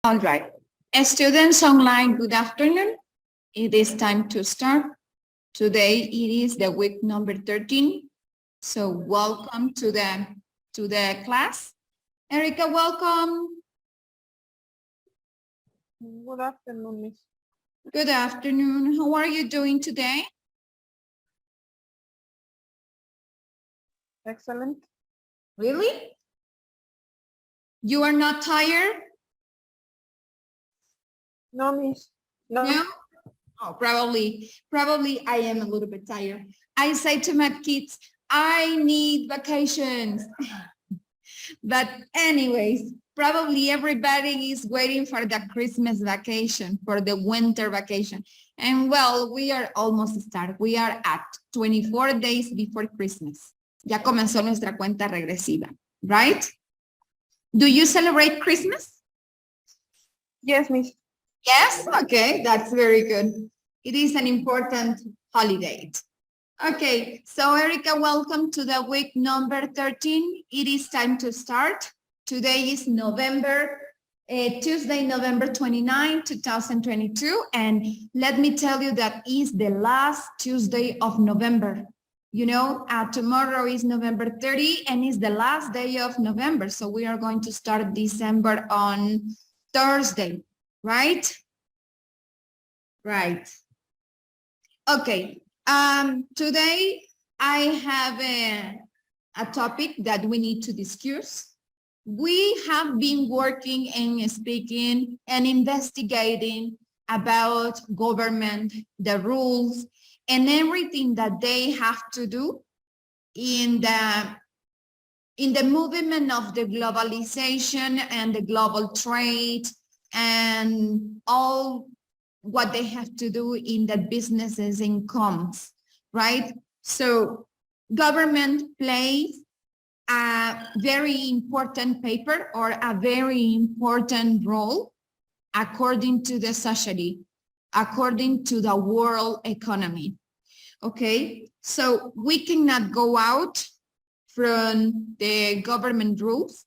All right. Students online, good afternoon. It is time to start. Today it is the week number 13. So welcome to the class. Erica, welcome. Good afternoon, Miss. Good afternoon. How are you doing today? Excellent. Really? You are not tired? No, Miss. No. No? Oh, probably I am a little bit tired. I say to my kids, I need vacations. But anyways, probably everybody is waiting for the Christmas vacation, for the winter vacation. And well, we are almost started. We are at 24 days before Christmas. Ya comenzó nuestra cuenta regresiva, right? Do you celebrate Christmas? Yes, Miss. Yes? Okay, that's very good. It is an important holiday. Okay, so Erica, welcome to the week number 13. It is time to start. Today is Tuesday, November 29, 2022. And let me tell you that is the last Tuesday of November. You know, tomorrow is November 30 and is the last day of November. So we are going to start December on Thursday, right? Right. Okay. Today I have a topic that we need to discuss. We have been working and speaking and investigating about government, the rules, and everything that they have to do in the movement of the globalization and the global trade and all what they have to do in the businesses incomes, right? So government plays a very important paper or a very important role according to the society, according to the world economy, okay? So we cannot go out from the government rules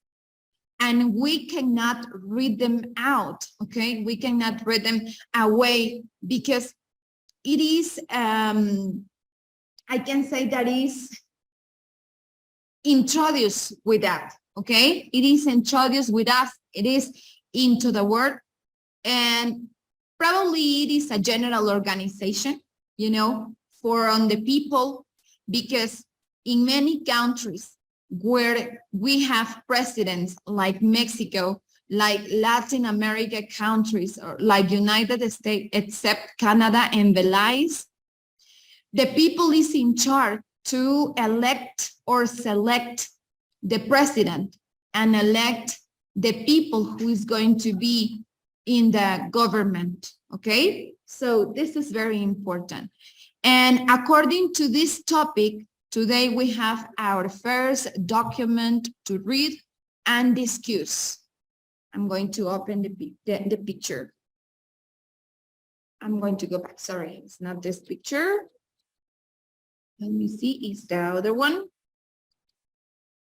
and we cannot read them out, okay? We cannot read them away because it is, I can say that is introduced with that, okay? It is introduced with us, it is into the world, and probably it is a general organization, you know, for on the people, because in many countries, where we have presidents like Mexico, like Latin America countries, or like United States, except Canada and Belize, the people is in charge to elect or select the president and elect the people who is going to be in the government, okay? So this is very important. And according to this topic, today we have our first document to read and discuss. I'm going to open the picture. I'm going to go back. Sorry, it's not this picture. Let me see, it's the other one.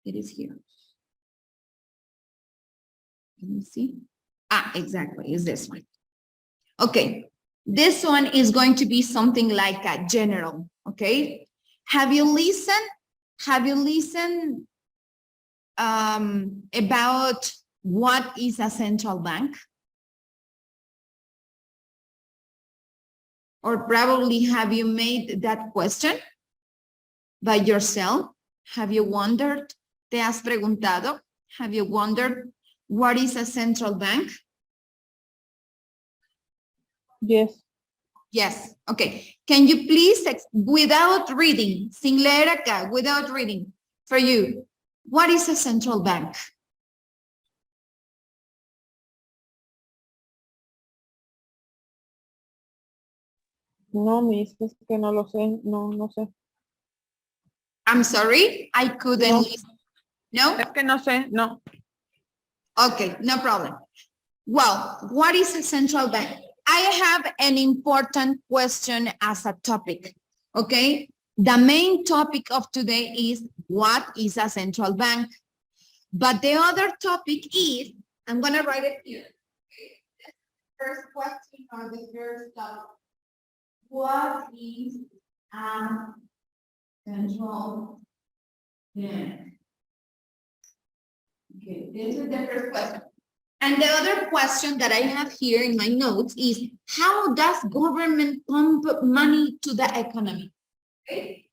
It is here. Let me see. Ah, exactly, it's this one. Okay, this one is going to be something like a general, okay? Have you listened about what is a central bank? Or probably have you made that question by yourself? Have you wondered? ¿Te has preguntado? Have you wondered what is a central bank? Yes. Yes, okay. Can you please, without reading, sin leer acá, without reading, for you, what is a central bank? No, Miss, es que no lo sé. No, no sé. I'm sorry, I couldn't No. listen. No? Es que no sé, no. Okay, no problem. Well, what is a central bank? I have an important question as a topic, okay? The main topic of today is what is a central bank? But the other topic is, I'm gonna write it here. first question or the first topic. What is a central bank? Okay, this is the first question. And the other question that I have here in my notes is, how does government pump money to the economy? Okay.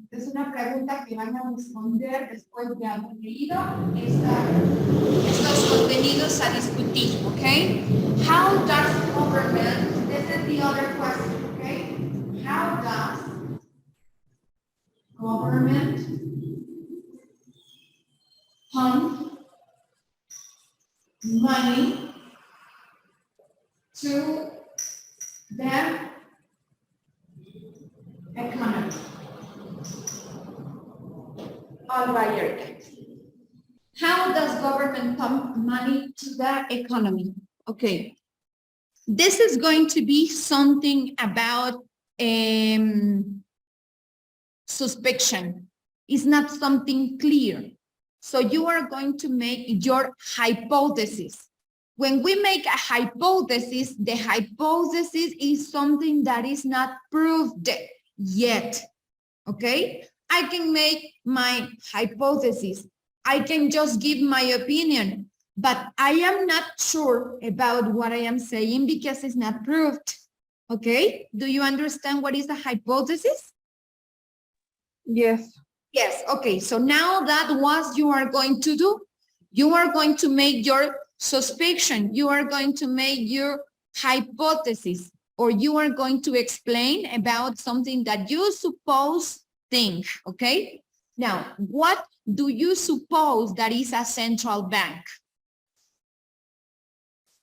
Es una pregunta que van a responder después de haber leído estos contenidos a discutir, okay? How does government, this is the other question, okay? How does government pump money to the economy? All right. How does government pump money to the economy? Okay. This is going to be something about suspicion. It's not something clear. So you are going to make your hypothesis. When we make a hypothesis, the hypothesis is something that is not proved yet. Okay? I can make my hypothesis. I can just give my opinion, but I am not sure about what I am saying because it's not proved. Okay? Do you understand what is a hypothesis? Yes. Yes. Okay. So now that what you are going to do, you are going to make your suspicion. You are going to make your hypothesis, or you are going to explain about something that you suppose think, okay? Now, what do you suppose that is a central bank?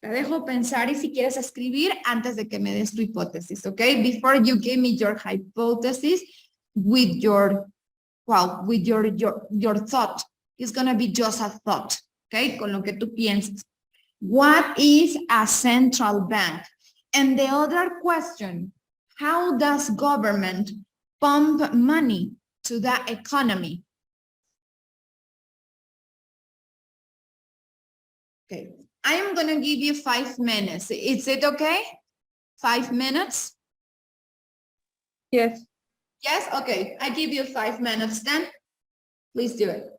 Te dejo pensar y si quieres escribir antes de que me des tu hipótesis, okay? Before you give me your hypothesis with your, well, with your thought. It's going to be just a thought, okay? Con lo que tú piensas. What is a central bank? And the other question, how does government pump money to the economy? Okay, I am going to give you 5 minutes. Is it okay? 5 minutes? Yes. Yes? Okay, I give you 5 minutes then. Please do it.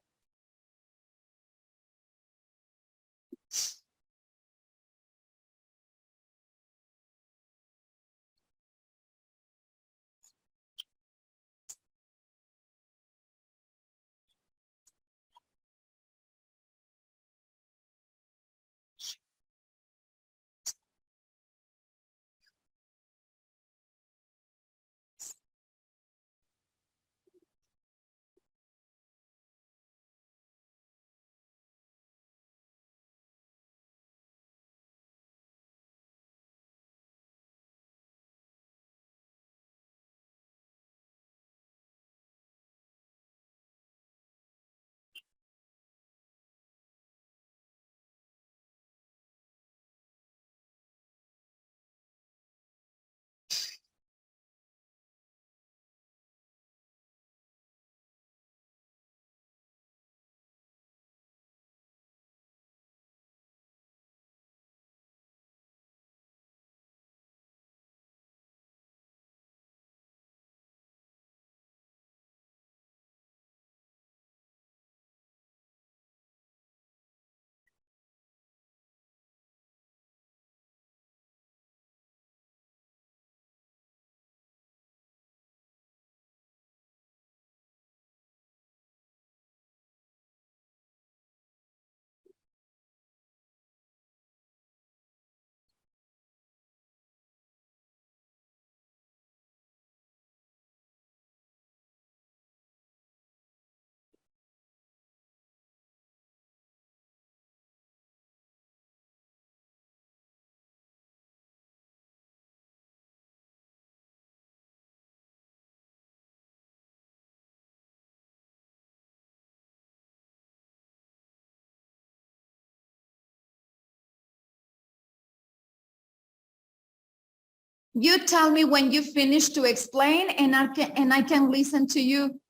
You tell me when you finish to explain and I can listen to you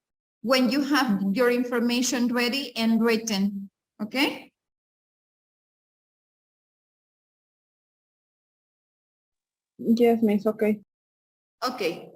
when you have your information ready and written, okay? Yes, miss, okay. Okay.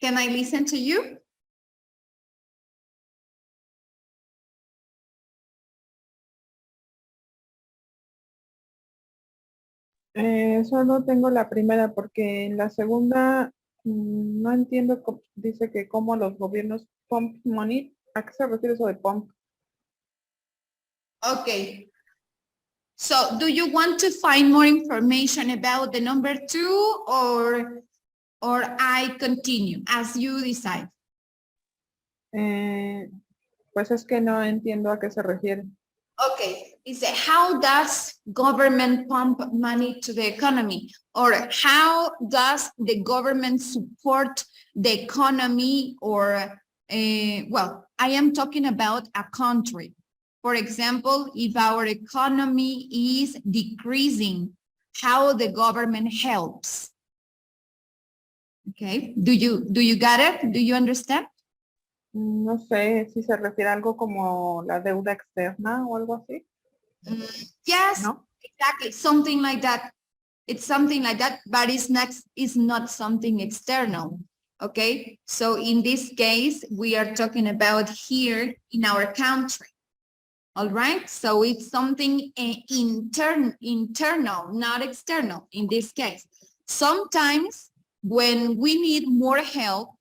Can I listen to you? Solo tengo la primera porque en la segunda no entiendo, dice que cómo los gobiernos pump money. ¿A qué se refiere eso de pump? Okay. So do you want to find more information about the number 2 or I continue as you decide? Pues es que no entiendo a qué se refiere. Okay, is it how does government pump money to the economy, or how does the government support the economy, or well, I am talking about a country. For example, if our economy is decreasing, how the government helps. Okay, do you get it? Do you understand? No sé si se refiere a algo como la deuda externa o algo así. Yes, ¿No? exactly, something like that. It's something like that, but it's not something external. Okay, so in this case, we are talking about here in our country. All right, so it's something internal, not external in this case. Sometimes when we need more help,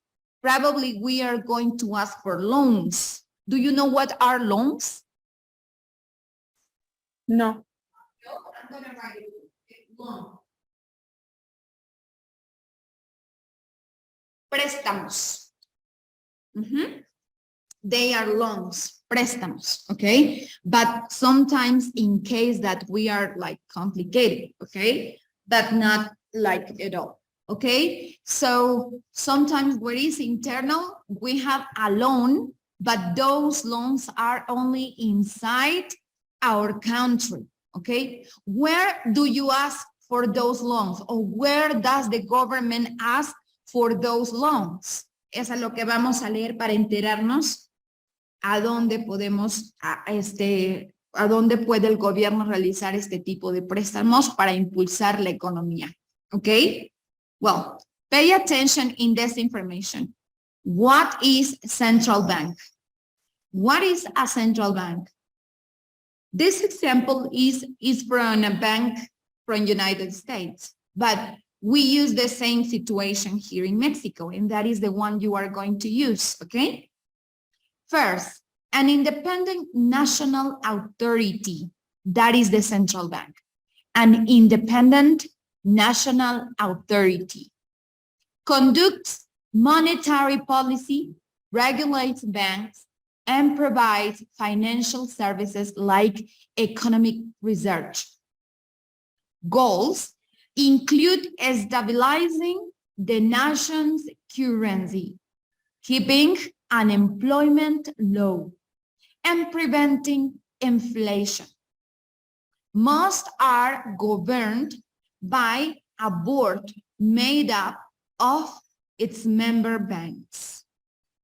probably we are going to ask for loans. Do you know what are loans? No. I'm gonna write it. Loan. Préstamos. They are loans, préstamos, okay? But sometimes in case that we are like complicated, okay? But not like at all, okay? So sometimes what is internal, we have a loan, but those loans are only inside our country, okay? Where do you ask for those loans, or where does the government ask for those loans? Es a lo que vamos a leer para enterarnos a dónde podemos, a dónde puede el gobierno realizar este tipo de préstamos para impulsar la economía. Okay? Well, pay attention in this information. What is central bank? What is a central bank? This example is from a bank from United States, but we use the same situation here in Mexico, and that is the one you are going to use, okay? First, an independent national authority, that is the central bank. An independent national authority conducts monetary policy, regulates banks, and provides financial services like economic research. Goals include stabilizing the nation's currency, keeping unemployment low, and preventing inflation. Most are governed by a board made up of its member banks.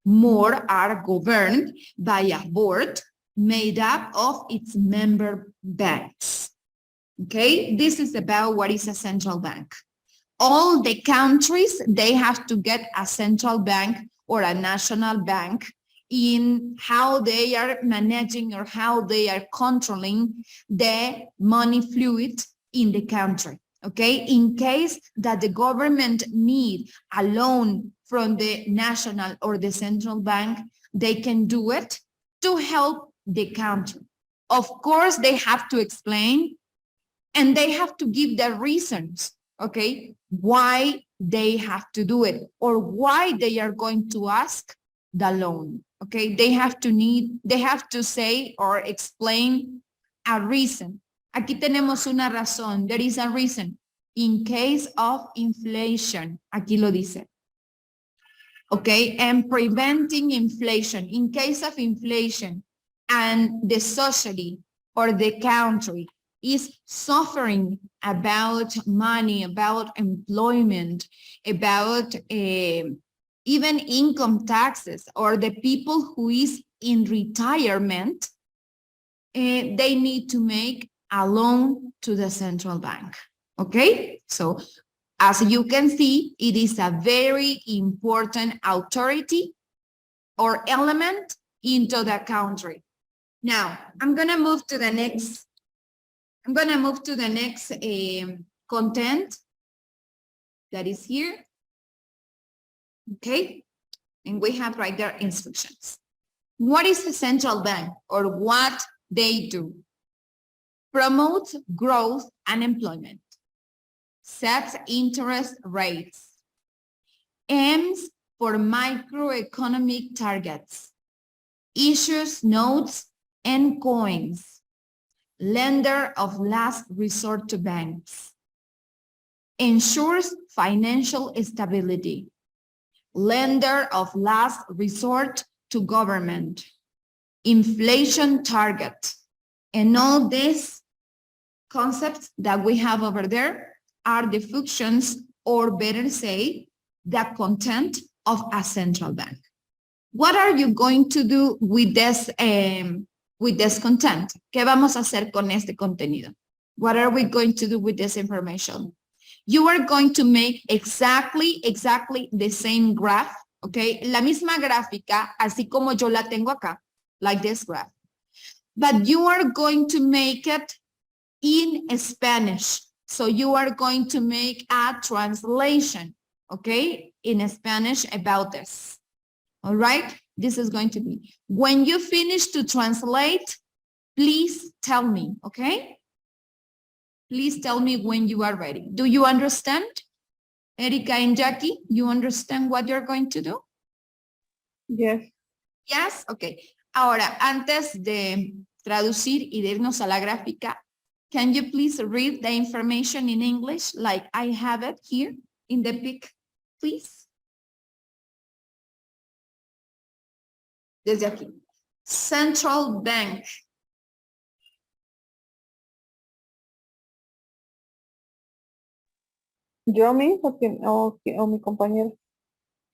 More are governed by a board made up of its member banks. Okay, this is about what is a central bank. All the countries, they have to get a central bank or a national bank in how they are managing or how they are controlling the money fluid in the country. Okay, in case that the government need a loan from the national or the central bank, they can do it to help the country. Of course, they have to explain and they have to give the reasons, okay, why they have to do it or why they are going to ask the loan, okay? They have to say or explain a reason. Aquí tenemos una razón, there is a reason. In case of inflation, aquí lo dice. Okay, and preventing inflation. In case of inflation and the society or the country is suffering about money, about employment, about even income taxes, or the people who is in retirement, they need to make a loan to the central bank. Okay, so as you can see, it is a very important authority or element into the country. Now, I'm gonna move to the next content that is here. Okay, and we have right there instructions. What is the central bank or what they do? Promote growth and employment, sets interest rates, aims for microeconomic targets, issues notes and coins, lender of last resort to banks, ensures financial stability, lender of last resort to government, inflation target, and all these concepts that we have over there are the functions, or better say, the content of a central bank. What are you going to do with this content? ¿Qué vamos a hacer con este contenido? What are we going to do with this information? You are going to make exactly the same graph, okay? La misma gráfica, así como yo la tengo acá, like this graph. But you are going to make it in Spanish. So you are going to make a translation, okay, in Spanish about this. All right, this is going to be. When you finish to translate, please tell me, okay? Please tell me when you are ready. Do you understand? Erika and Jackie, you understand what you're going to do? Yes. Yes, okay. Ahora, antes de traducir y de irnos a la gráfica, can you please read the information in English like I have it here in the pic, please? Desde aquí. Central Bank. ¿Yo mismo o mi compañero?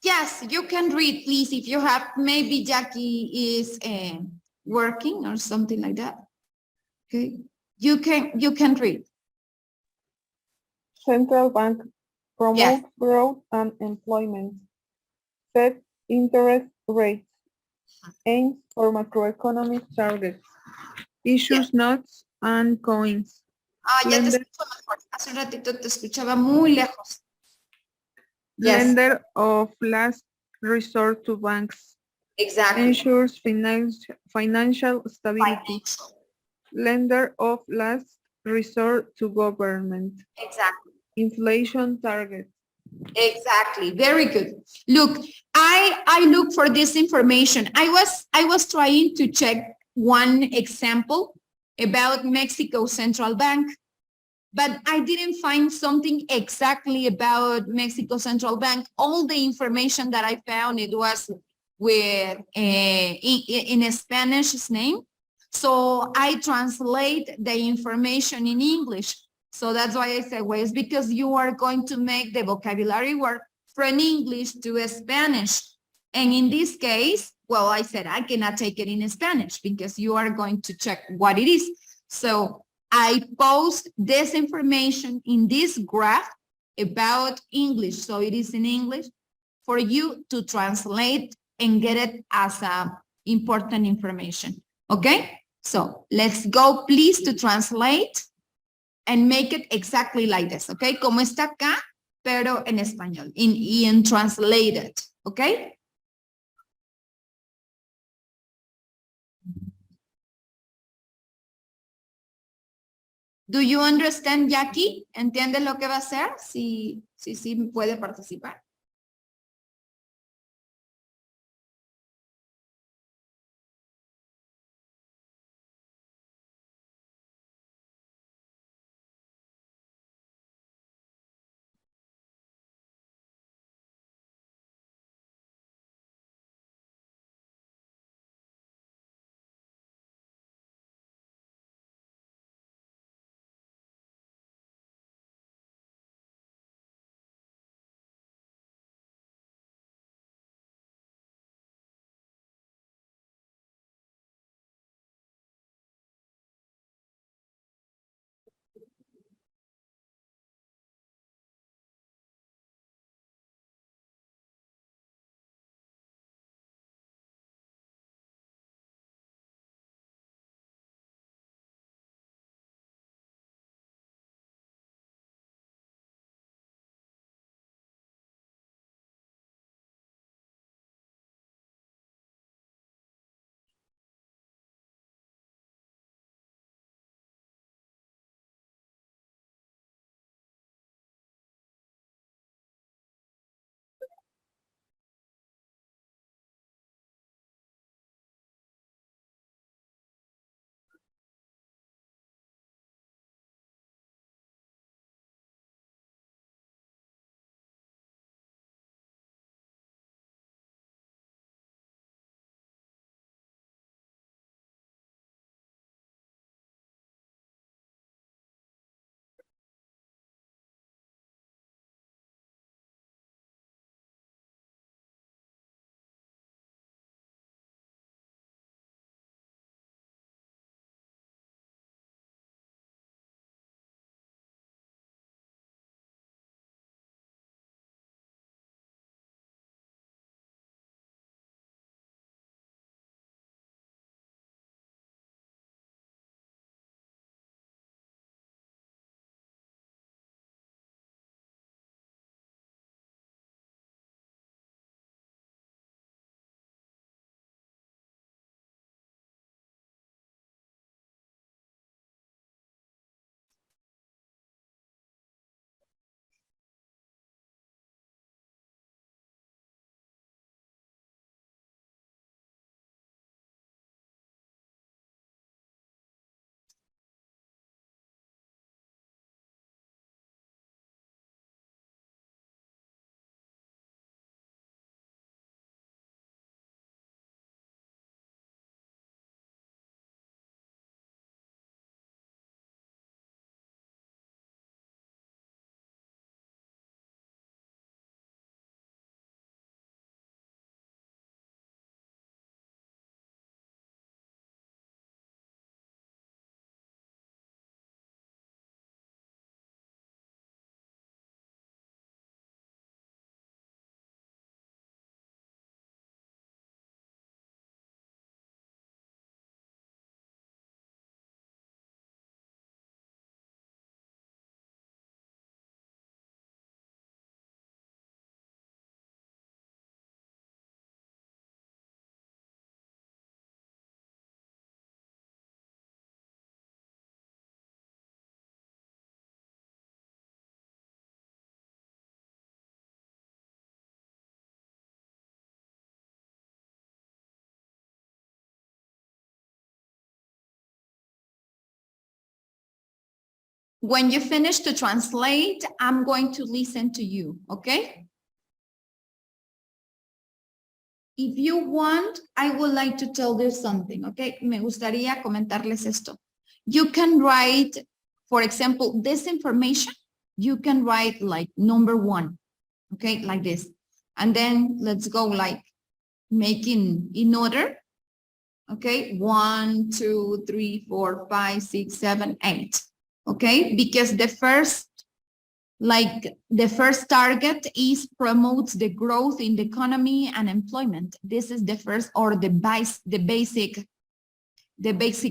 Yes, you can read, please, if you have, maybe Jackie is working or something like that. Okay, you can read. Central Bank promotes Yes. growth and employment, set interest rates, aims for macroeconomic targets, issues notes and coins. Ya te Lender, escucho mejor. Hace un ratito te escuchaba muy lejos. Yes, lender of last resort to banks. exactly. Ensures financial stability. Financial. Lender of last resort to government. Exactly. Inflation target. Exactly. Very good. Look, I look for this information. I was trying to check one example about Mexico Central Bank, but I didn't find something exactly about Mexico Central Bank. All the information that I found, it was with in a Spanish name. So I translate the information in English. So that's why I said, well, it's because you are going to make the vocabulary work from English to Spanish. And in this case, well, I said, I cannot take it in Spanish because you are going to check what it is. So I post this information in this graph about English. So it is in English for you to translate and get it as important information. Okay? So let's go please to translate and make it exactly like this. Okay? Como está acá, pero en español, in translated. Okay? Do you understand, Jackie? ¿Entiendes lo que va a hacer? Sí, puede participar. When you finish to translate, I'm going to listen to you, okay? If you want, I would like to tell you something, okay? Me gustaría comentarles esto. You can write, for example, this information, you can write like number 1, okay, like this. And then let's go like making in order, okay? 1, 2, 3, 4, 5, 6, 7, 8, okay? Because the first target is promotes the growth in the economy and employment. This is the first, or the basic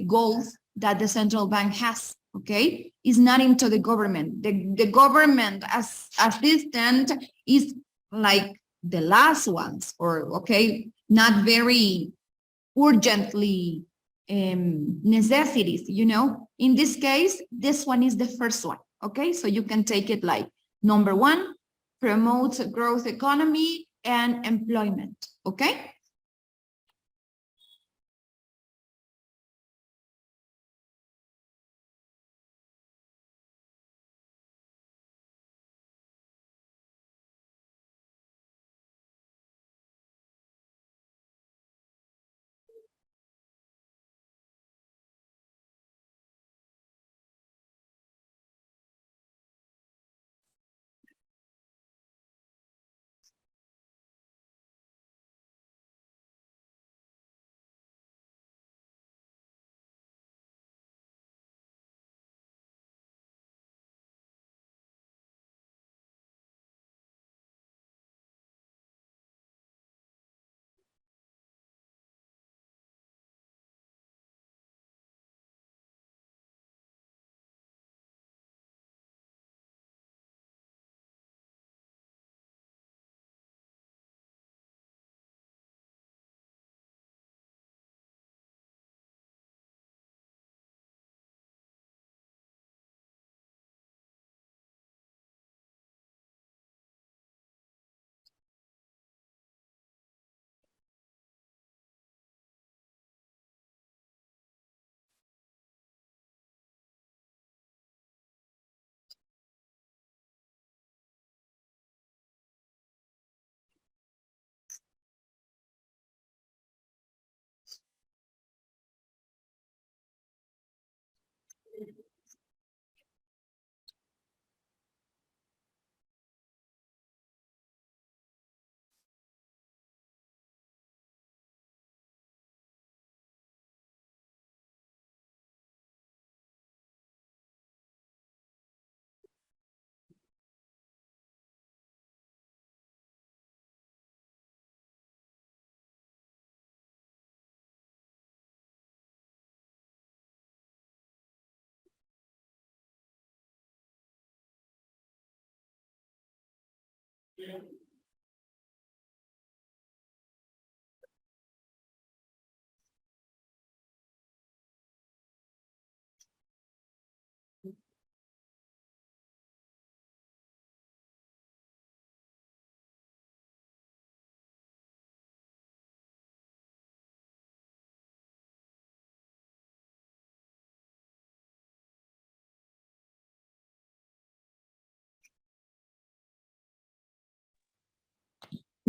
goals that the central bank has, okay? Is not into the government. The government as assistant is like the last ones, or okay, not very urgently necessities, you know? In this case, this one is the first one, okay? So you can take it like number 1, promotes a growth economy and employment, okay?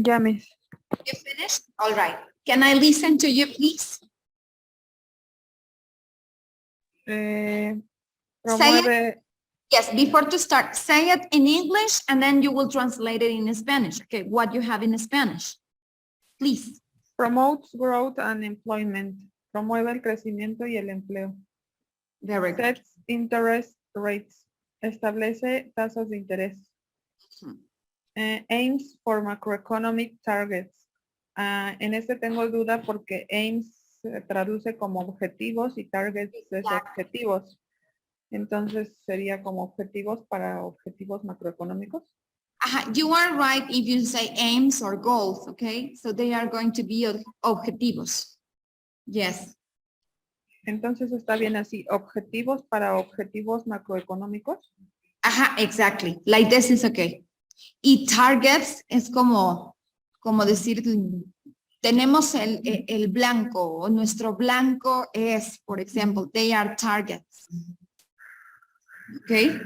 Ya, Miss. You finished? All right. Can I listen to you, please? Promueve. Yes, before to start, say it in English and then you will translate it in Spanish. Okay, what you have in Spanish, please. Promotes growth and employment. Promueve el crecimiento y el empleo. Very good. Sets interest rates. Establece tasas de interés. Aims for macroeconomic targets. En este tengo duda porque aims se traduce como objetivos y targets es objetivos. Entonces sería como objetivos para objetivos macroeconómicos. You are right if you say aims or goals, okay? So they are going to be objetivos. Yes. Entonces está bien así, objetivos para objetivos macroeconómicos. Exactly. Like this is okay. Y targets es como decir, tenemos el blanco, nuestro blanco es, por ejemplo, they are targets. Okay.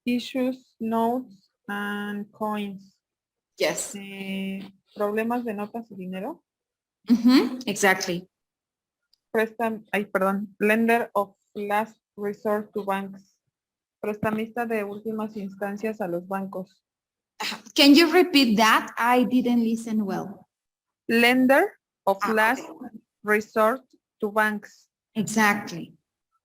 Issues, notes, and coins. Yes. Problemas de notas y dinero. Exactly. Lender of last resort to banks. Prestamista de últimas instancias a los bancos. Can you repeat that? I didn't listen well. Lender of Ah, last okay. resort to banks. Exactly.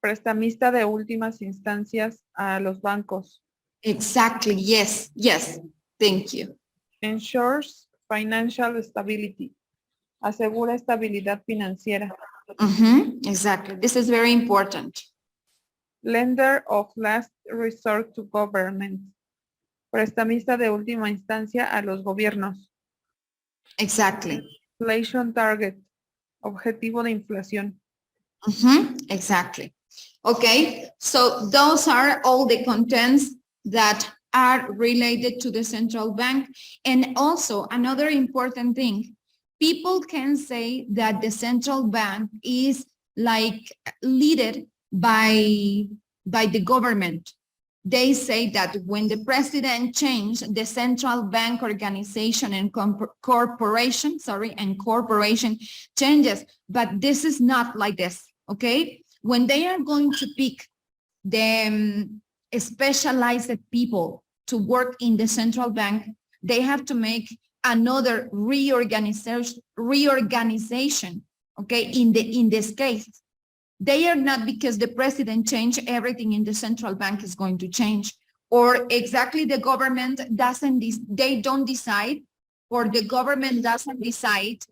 Prestamista de últimas instancias a los bancos. Exactly. Yes. Yes. Thank you. Ensures financial stability. Asegura estabilidad financiera. Exactly. This is very important. Lender of last resort to government. Prestamista de última instancia a los gobiernos. Exactly. Inflation target. Objetivo de inflación. Exactly. Okay. So those are all the contents that are related to the central bank. And also another important thing, people can say that the central bank is like led by the government. They say that when the president changed the central bank organization and corporation changes, but this is not like this, okay? When they are going to pick the specialized people to work in the central bank, they have to make another reorganization, okay? In this case, they are not because the president changed everything in the central bank is going to change, or exactly the government they don't decide, or the government doesn't decide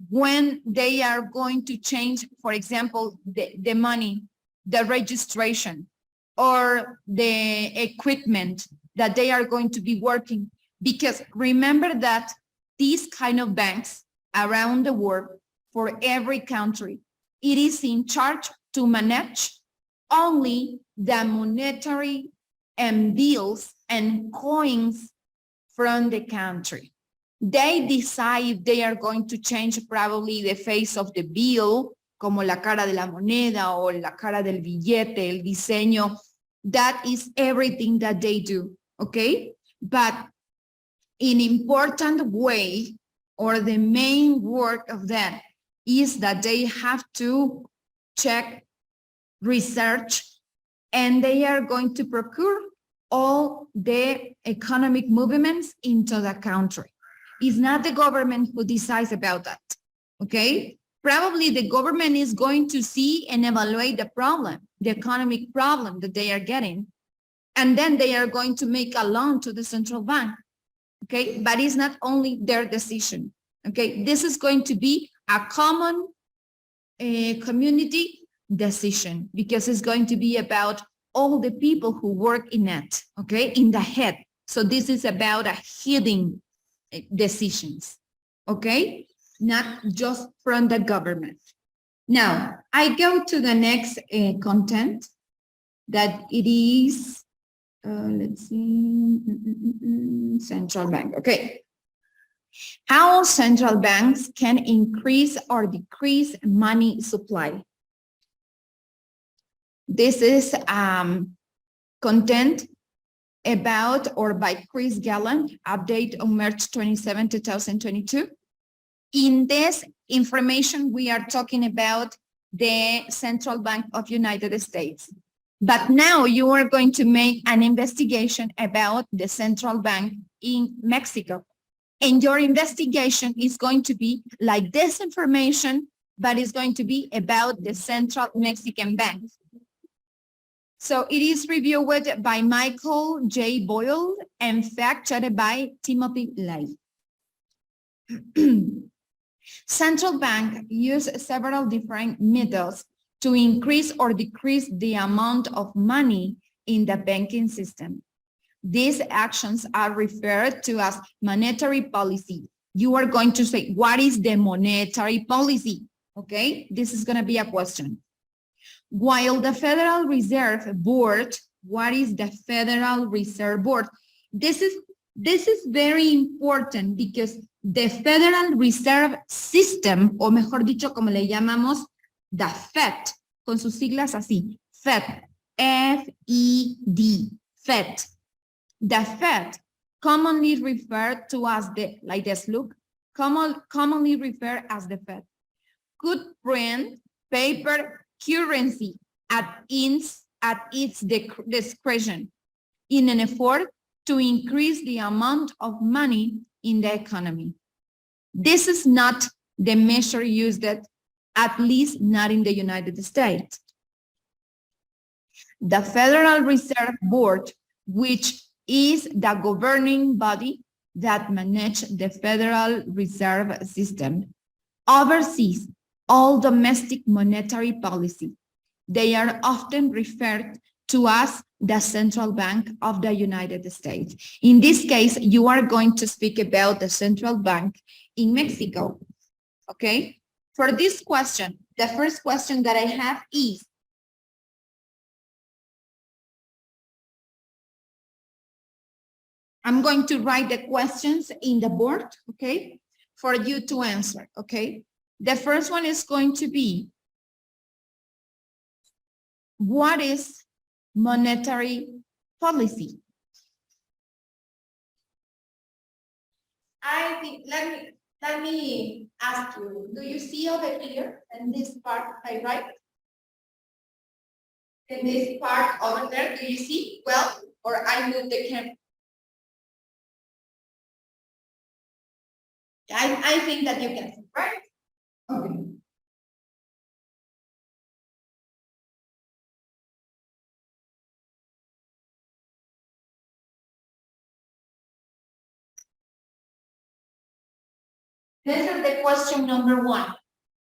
when they are going to change, for example, the money, the registration, or the equipment that they are going to be working. Because remember that these kind of banks around the world, for every country, it is in charge to manage only the monetary and bills and coins from the country. They decide if they are going to change probably the face of the bill, como la cara de la moneda o la cara del billete, el diseño. That is everything that they do, okay? But an important way, or the main work of that, is that they have to check, research, and they are going to procure all the economic movements into the country. It's not the government who decides about that, okay? Probably the government is going to see and evaluate the problem, the economic problem that they are getting, and then they are going to make a loan to the central bank, okay? But it's not only their decision, okay? This is going to be a common community decision, because it's going to be about all the people who work in it, okay, in the head. So this is about a hidden decisions, okay, not just from the government. Now, I go to the next content, that it is, let's see, central bank, okay. How central banks can increase or decrease money supply. This is content about or by Chris Gallant, update on March 27, 2022. In this information, we are talking about the Central Bank of United States. But now you are going to make an investigation about the central bank in Mexico. And your investigation is going to be like this information, but it's going to be about the Central Mexican Bank. So it is reviewed by Michael J. Boyle and fact-checked by Timothy Lai. Central bank use several different methods to increase or decrease the amount of money in the banking system. These actions are referred to as monetary policy. You are going to say, what is the monetary policy? Okay, this is going to be a question. While the Federal Reserve Board, what is the Federal Reserve Board? This is very important, because the Federal Reserve System, o mejor dicho, como le llamamos, the Fed, con sus siglas así, Fed, F-E-D, Fed. The Fed, commonly referred to as the, like this, look, commonly referred as the Fed, could print paper currency at its discretion in an effort to increase the amount of money in the economy. This is not the measure used, at least not in the United States. The Federal Reserve Board, which is the governing body that manages the Federal Reserve System, oversees all domestic monetary policy. They are often referred to as the Central Bank of the United States. In this case, you are going to speak about the Central Bank in Mexico, okay? For this question, the first question that I have is, I'm going to write the questions in the board, okay, for you to answer, okay? The first one is going to be, what is monetary policy? I think, let me ask you, do you see over here in this part I write? In this part over there, do you see well, or I move the camera? I think that you can see, right? Okay. This is the question number one.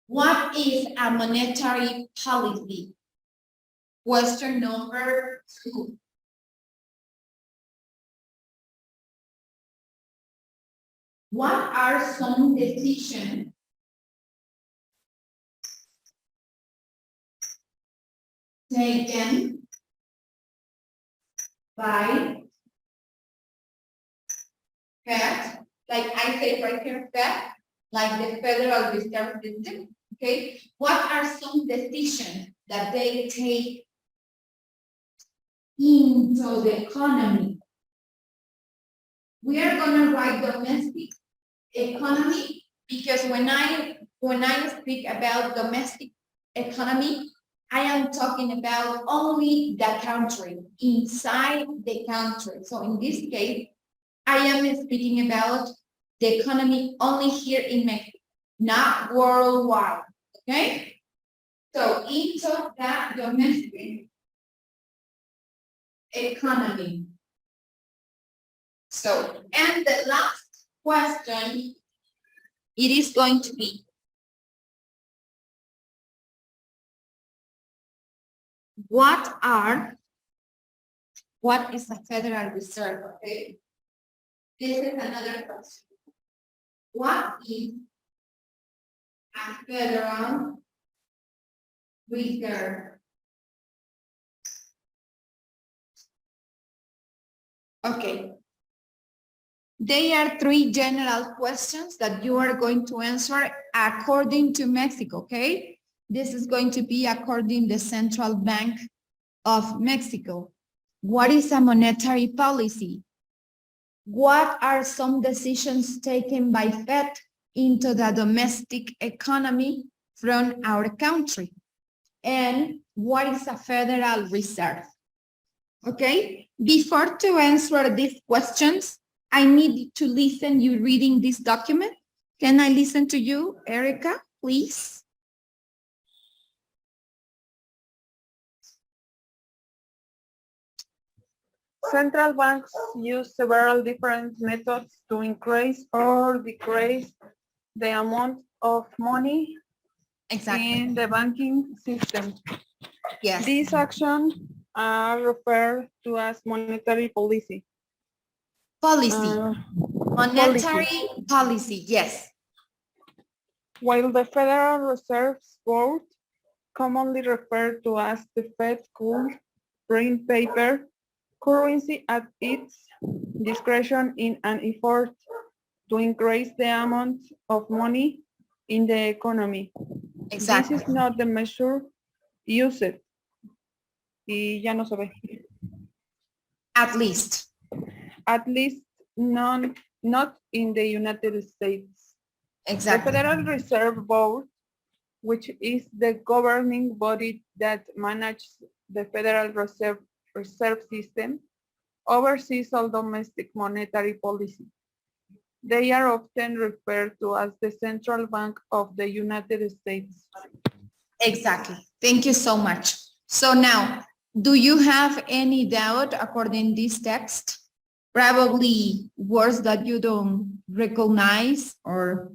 What is a monetary policy? Question number two. What are some decisions taken by Fed, like I say right here, Fed, like the Federal Reserve System, okay? What are some decisions that they take into the economy? We are gonna write domestic economy because when I speak about domestic economy, I am talking about only the country, inside the country. So in this case, I am speaking about the economy only here in Mexico, not worldwide, okay? So into that domestic economy. So, and the last question, it is going to be, what is a Federal Reserve, okay? This is another question. What is a Federal Reserve? Okay. There are three general questions that you are going to answer according to Mexico, okay? This is going to be according to the Central Bank of Mexico. What is a monetary policy? What are some decisions taken by Fed into the domestic economy from our country? And what is a Federal Reserve? Okay, before to answer these questions, I need to listen you reading this document. Can I listen to you, Erica, please? Central banks use several different methods to increase or decrease the amount of money in the banking system. Yes. These actions are referred to as monetary policy. Monetary policy, yes. While the Federal Reserve Board, commonly referred to as the Fed, could print paper currency at its discretion in an effort to increase the amount of money in the economy. Exactly. This is not the measure used, y ya no se ve. At least. At least not in the United States. Exactly. The Federal Reserve Board, which is the governing body that manages the Federal Reserve System, oversees all domestic monetary policy. They are often referred to as the Central Bank of the United States. Exactly. Thank you so much. So now, do you have any doubt according this text? Probably words that you don't recognize or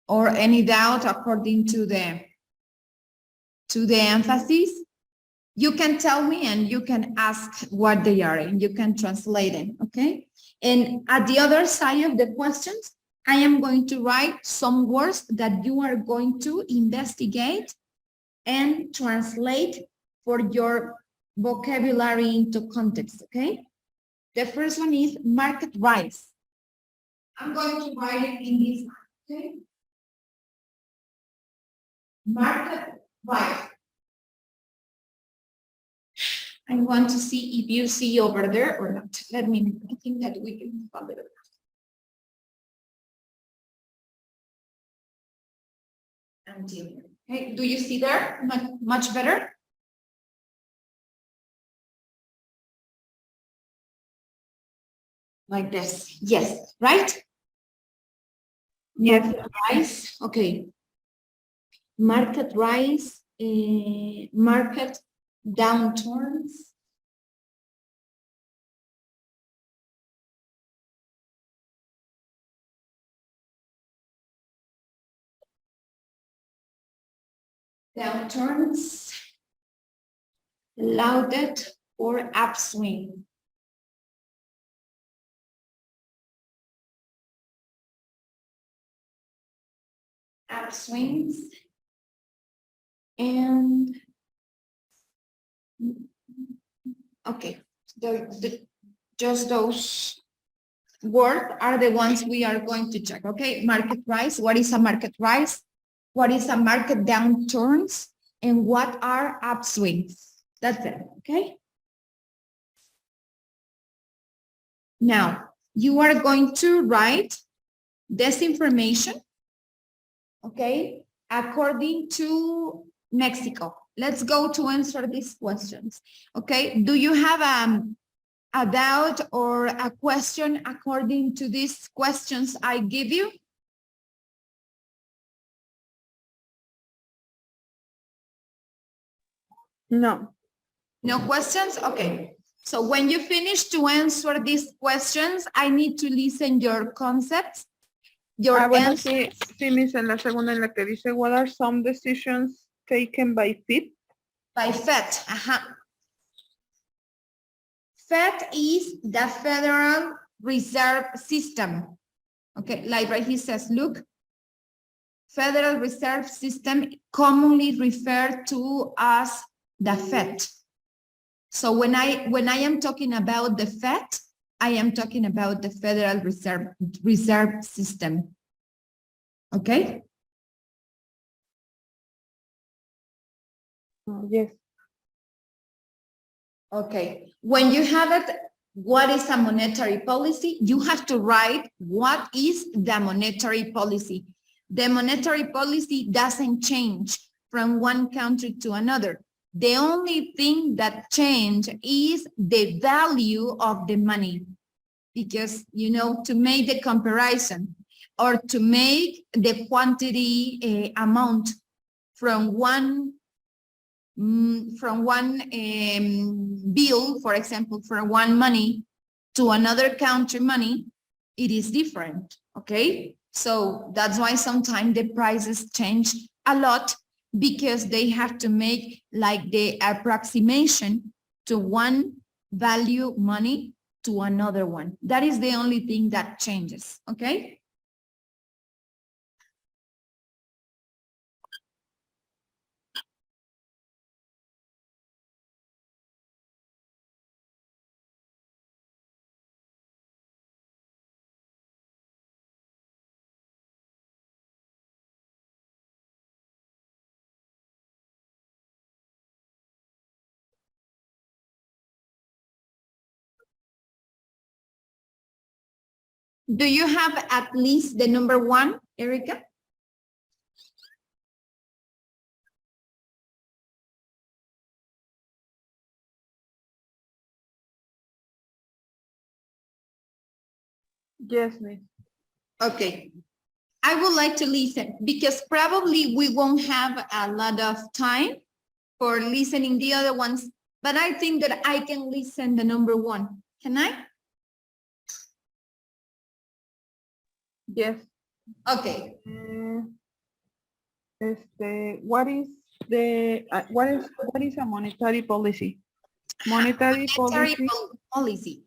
any doubt according to the emphasis? You can tell me and you can ask what they are and you can translate them, okay? And at the other side of the questions, I am going to write some words that you are going to investigate and translate for your vocabulary into context, okay? The first one is market rise. I'm going to write it in this, okay? Market rise. I want to see if you see over there or not. I think that we can follow it. Until here. Okay, do you see there? Much better? Like this. Yes, right? Yes. Market rise. Okay. Market rise, market downturns. Downturns, lauded or upswing. Upswings and okay, just those words are the ones we are going to check. Okay, market rise. What is a market rise? What is a market downturns? And what are upswings? That's it. Okay. Now you are going to write this information. Okay, according to Mexico. Let's go to answer these questions. Okay, do you have a doubt or a question according to these questions I give you? No. No questions? Okay. So when you finish to answer these questions, I need to listen your concepts, your Bueno, answers. sí, Miss, en la segunda en la que dice, what are some decisions taken by FIT? By FED. FED is the Federal Reserve System. Okay, like right here says, look, Federal Reserve System commonly referred to as the Fed. So when I am talking about the Fed, I am talking about the Federal Reserve System. Okay? Yes. Okay. When you have it, what is a monetary policy? You have to write what is the monetary policy. The monetary policy doesn't change from one country to another. The only thing that change is the value of the money. Because, you know, to make the comparison or to make the quantity amount from one bill, for example, from one money to another country money, it is different, okay? So that's why sometimes the prices change a lot because they have to make like the approximation to one value money to another one. That is the only thing that changes, okay? Do you have at least the number 1, Erica? Yes, miss. Okay. I would like to listen because probably we won't have a lot of time for listening the other ones, but I think that I can listen the number 1. Can I? Yes. Okay. What is a monetary policy? Monetary policy. Policy.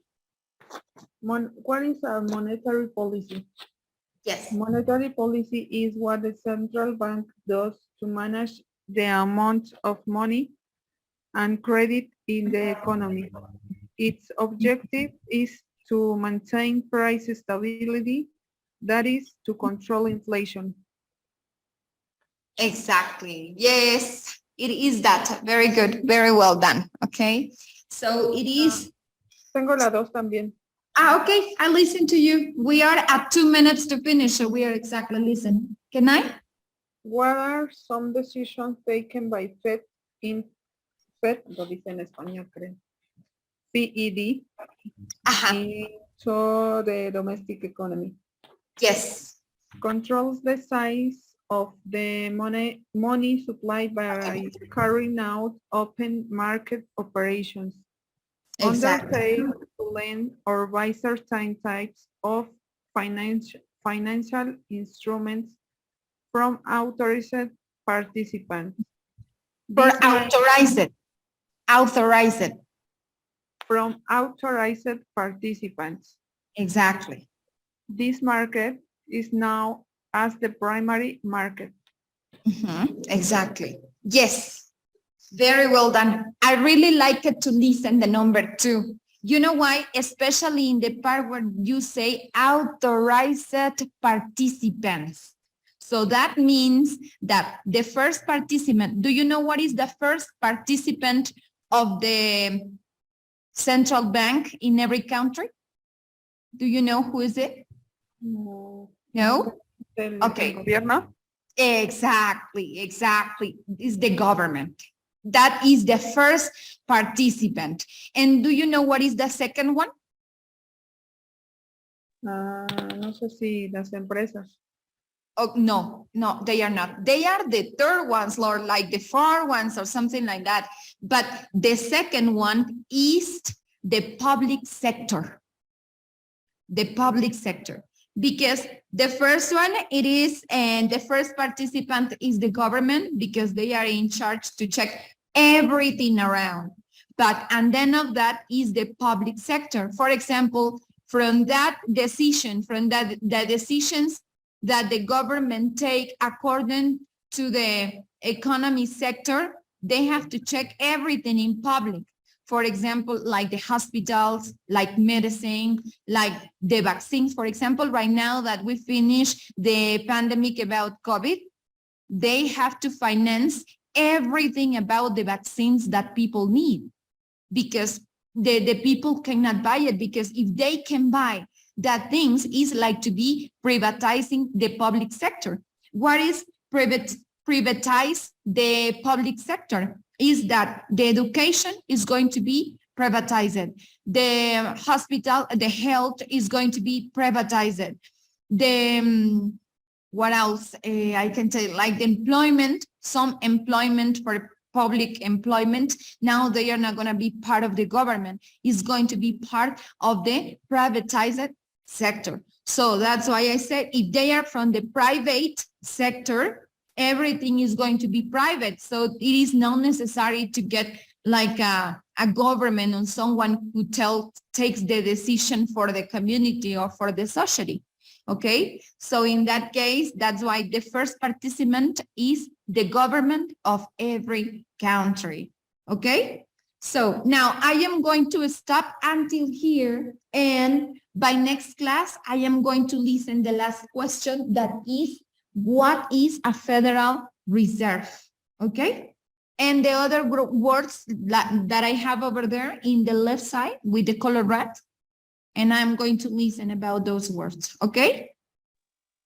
What is a monetary policy? Yes. Monetary policy is what the central bank does to manage the amount of money and credit in the economy. Its objective is to maintain price stability, that is, to control inflation. Exactly. Yes, it is that. Very good. Very well done. Okay. So it is. Tengo la 2 también. Okay. I listen to you. We are at 2 minutes to finish, so we are exactly listening. Can I? What are some decisions taken by Fed in Fed, lo dice en español, creo. FED into the domestic economy. Yes. Controls the size of the money supplied by carrying out open market operations. Exactly. Undertake to lend or buy certain types of financial instruments from authorized participants. For authorized. From authorized participants. Exactly. This market is now as the primary market. Exactly. Yes. Very well done. I really like it to listen the number 2. You know why? Especially in the part where you say authorized participants. So that means that the first participant, do you know what is the first participant of the central bank in every country? Do you know who is it? No. Okay. Gobierno? Exactly. It's the government. That is the first participant. And do you know what is the second one? No sé si las empresas. Oh, no, they are not. They are the third ones, Lord, like the fourth ones or something like that. But the second one is the public sector. The public sector. Because the first one, it is, and the first participant is the government because they are in charge to check everything around. And then of that is the public sector. For example, from that decision, the decisions that the government take according to the economy sector, they have to check everything in public. For example, like the hospitals, like medicine, like the vaccines. For example, right now that we finish the pandemic about COVID, they have to finance everything about the vaccines that people need because the people cannot buy it, because if they can buy that things is like to be privatizing the public sector. What is privatize the public sector? Is that the education is going to be privatized. The hospital, the health is going to be privatized. The, what else I can tell you, like the employment, some employment for public employment, now they are not going to be part of the government. It's going to be part of the privatized sector. So that's why I said if they are from the private sector, everything is going to be private. So it is not necessary to get like a government or someone who takes the decision for the community or for the society. Okay, so in that case, that's why the first participant is the government of every country. Okay, so now I am going to stop until here, and by next class, I am going to listen the last question, that is, what is a Federal Reserve? Okay, and the other words that I have over there in the left side with the color red, and I'm going to listen about those words, okay?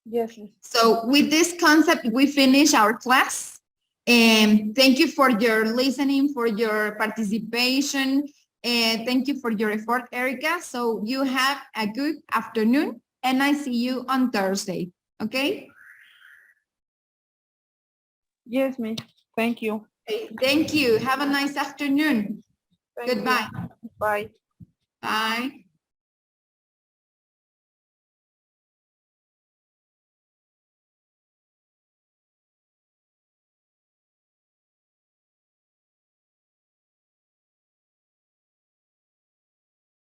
Yes, miss. So with this concept, we finish our class. And thank you for your listening, for your participation, and thank you for your effort, Erica. So you have a good afternoon, and I see you on Thursday, okay? Yes, miss. Thank you. Thank you. Have a nice afternoon. Thank you. Goodbye. Bye. Bye.